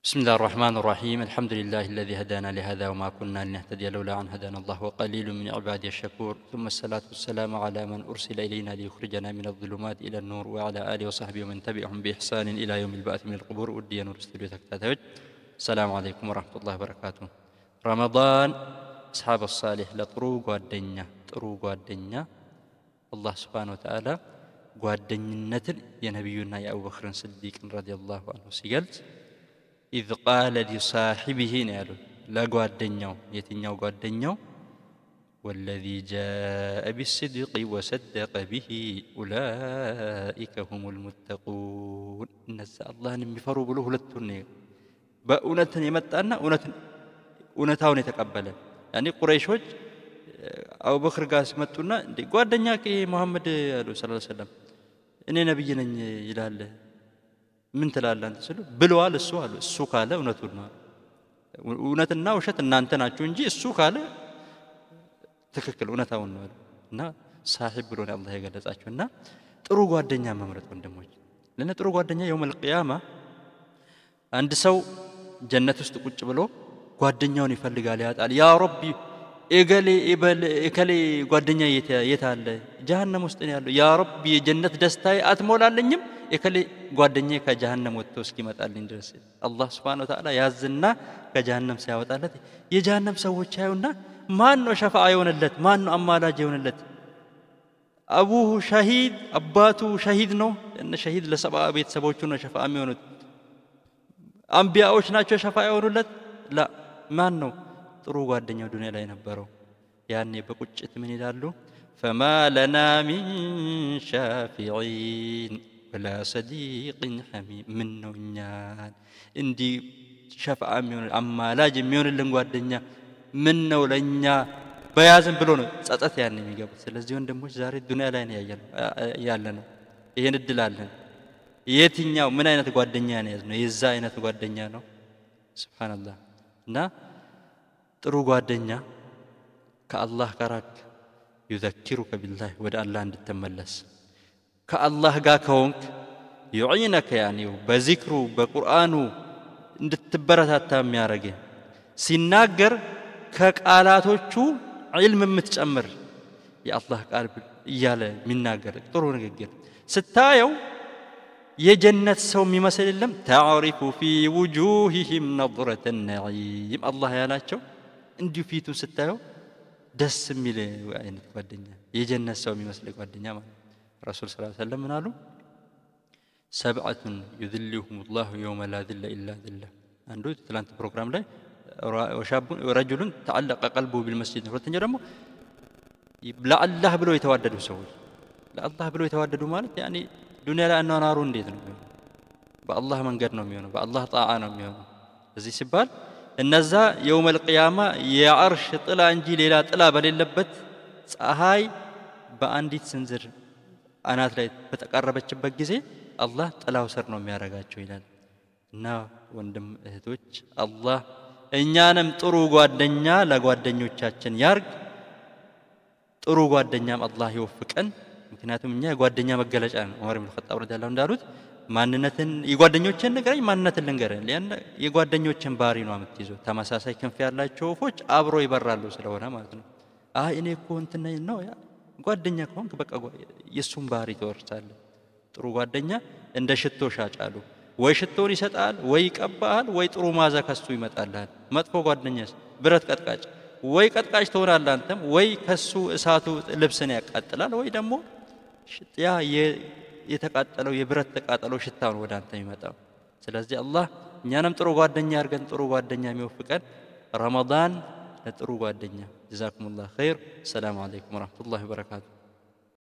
بسم الله الرحمن الرحيم الحمد لله الذي هدانا لهذا وما كنا لنهتدي لولا أن هدانا الله وقليل من عبادي الشكور ثم الصلاة والسلام على من أرسل إلينا ليخرجنا من الظلمات إلى النور وعلى آله وصحبه ومن تبعهم بإحسان إلى يوم البعث من القبور وديا ورستلو تكتاتوج. السلام عليكم ورحمة الله وبركاته. رمضان أصحاب الصالح لطروق والدنيا الله سبحانه وتعالى ጓደኝነትን የነብዩና የአቡበክር ሲዲቅ ረዲየላሁ ዐንሁ ሲገልጽ إذ قال لصاحبه نالو لا ጓደኛው የትኛው ጓደኛው والذي جاء بالصدق وصدق به أولئك هم المتقون እነዛ አላህን የሚፈሩ ብሎ ሁለቱን በእውነትን የመጣና እውነታውን የተቀበለ ያኒ ቁረይሾች አቡበክር ጋር ሲመጡና እንዴ ጓደኛዬ መሐመድ አለይሂ ሰላም እኔ ነብይ ነኝ ይላል ምን ትላለህ አንተ ሲሉ ብለዋል እሱ አሉ እሱ ካለ እውነቱን ነው እውነትና ውሸት እናንተ ናችሁ እንጂ እሱ ካለ ትክክል እውነታውን ነው እና ሳሂብ ብሎ ነው አላህ የገለጻቸውና ጥሩ ጓደኛ መምረጥ ወንድሞች ለነ ጥሩ ጓደኛ የውመል ቂያማ አንድ ሰው ጀነት ውስጥ ቁጭ ብሎ ጓደኛውን ይፈልጋል ያጣል ያ ረቢ እገሌ ጓደኛ የታለ ጀሃነም ውስጥ ነው ያለው ያ ረቢ የጀነት ደስታዬ አትሞላልኝም እከሌ ጓደኛዬ ከጀሃነም ወጥቶ እስኪመጣልኝ ድረስ አላህ Subhanahu Wa Ta'ala ያዝና ከጀሃነም ሲያወጣለት የጀሃነም ሰዎች ያዩና ማን ነው ሸፋዓ የሆነለት ማን ነው አማላጅ የሆነለት አቡሁ ሸሂድ አባቱ ሸሂድ ነው እነ ሸሂድ ለሰባ ቤተሰቦቹ ነው ሸፋዓ የሚሆኑት አንቢያዎች ናቸው ሸፋዓ የሆኑለት ላ ማን ነው ጥሩ ጓደኛው ዱንያ ላይ ነበረው ያኔ በቁጭት ምን ይላሉ فما لنا من شافعين ولا صديق حميم منو እኛን እንዲህ ሸፋዓ የሚሆን አማላጅ የሚሆንልን ጓደኛ ምነው ለኛ በያዝን ብሎ ነው ጸጸት ያኔ የሚገቡት ስለዚህ ወንድሞች ዛሬ ዱንያ ላይ ነው ያለነው ይሄን እድል አለን የትኛው ምን አይነት ጓደኛ ነው ያዝነው የዛ አይነት ጓደኛ ነው ሱብሃንአላህ እና ጥሩ ጓደኛ ከአላህ ጋር يذكرك بالله ወደ አላህ እንድትመለስ ከአላህ ጋር ከሆንክ يعينك يعني በዚክሩ በቁርአኑ እንድትበረታታ የሚያረግ ሲናገር ከቃላቶቹ ዒልም የምትጨምር የአላህ ቃል እያለ የሚናገር ጥሩ ንግግር ስታየው የጀነት ሰው የሚመስል የለም تعرف في وجوههم نظرة النعيم الله ያላቸው እንዲሁ ፊቱን ስታየው ደስ የሚል አይነት ጓደኛ የጀነት ሰው የሚመስል ጓደኛ ማለት ረሱል ሰለላሁ ዐለይሂ ወሰለም ምናሉ سبعة يذلهم الله يوم لا ذل إلا ذله አንዱ ትላንት ፕሮግራም ላይ وشاب رجل تعلق قلبه بالمسجد ሁለተኛው ደግሞ ለአላህ ብለው የተዋደዱ ሰዎች ለአላህ ብለው የተዋደዱ ማለት ያኒ ዱንያ ላይ አናናሩ እንዴት ነው በአላህ መንገድ ነው የሚሆነው በአላህ ጣዓ ነው የሚሆነው እዚህ ሲባል እነዛ የውመል ቂያማ የአርሽ ጥላ እንጂ ሌላ ጥላ በሌለበት ፀሐይ በአንዲት ስንዝር አናት ላይ በተቃረበችበት ጊዜ አላህ ጥላው ስር ነው የሚያረጋቸው ይላል እና ወንድም እህቶች አላህ እኛንም ጥሩ ጓደኛ ለጓደኞቻችን ያርግ ጥሩ ጓደኛም አላህ ይወፍቀን ምክንያቱም እኛ የጓደኛ መገለጫ ነው ዑመር ኢብኑ ኸጣብ ረዲየላሁ እንዳሉት ማንነትን የጓደኞችን ንገረኝ ማንነትን ልንገረኝ ለያን የጓደኞችን ባህሪ ነው የምትይዘው ተመሳሳይ ክንፍ ያላቸው ወፎች አብሮ ይበራሉ ስለሆነ ማለት ነው እኔ እኮ እንትን ነው ያ ጓደኛ ከሆንክ በቃ የሱን ባህሪ ትወርሳለህ ጥሩ ጓደኛ እንደ ሽቶ ሻጫሉ ወይ ሽቶን ይሰጣል ወይ ይቀባል ወይ ጥሩ ማዛ ከሱ ይመጣልሃል መጥፎ ጓደኛስ ብረት ቀጥቃጭ ወይ ቀጥቃጭ ትሆናለህ አንተም ወይ ከሱ እሳቱ ልብስን ያቃጥላል ወይ ደግሞ ያ የተቃጠለው የብረት ተቃጠለው ሽታው ወደ አንተ ይመጣው ስለዚህ አላህ እኛንም ጥሩ ጓደኛ ያርገን ጥሩ ጓደኛ የሚወፍቀን ረመዳን ለጥሩ ጓደኛ ጀዛኩሙላህ ኸይር ሰላም አለይኩም ወራህመቱላሂ ወበረካቱ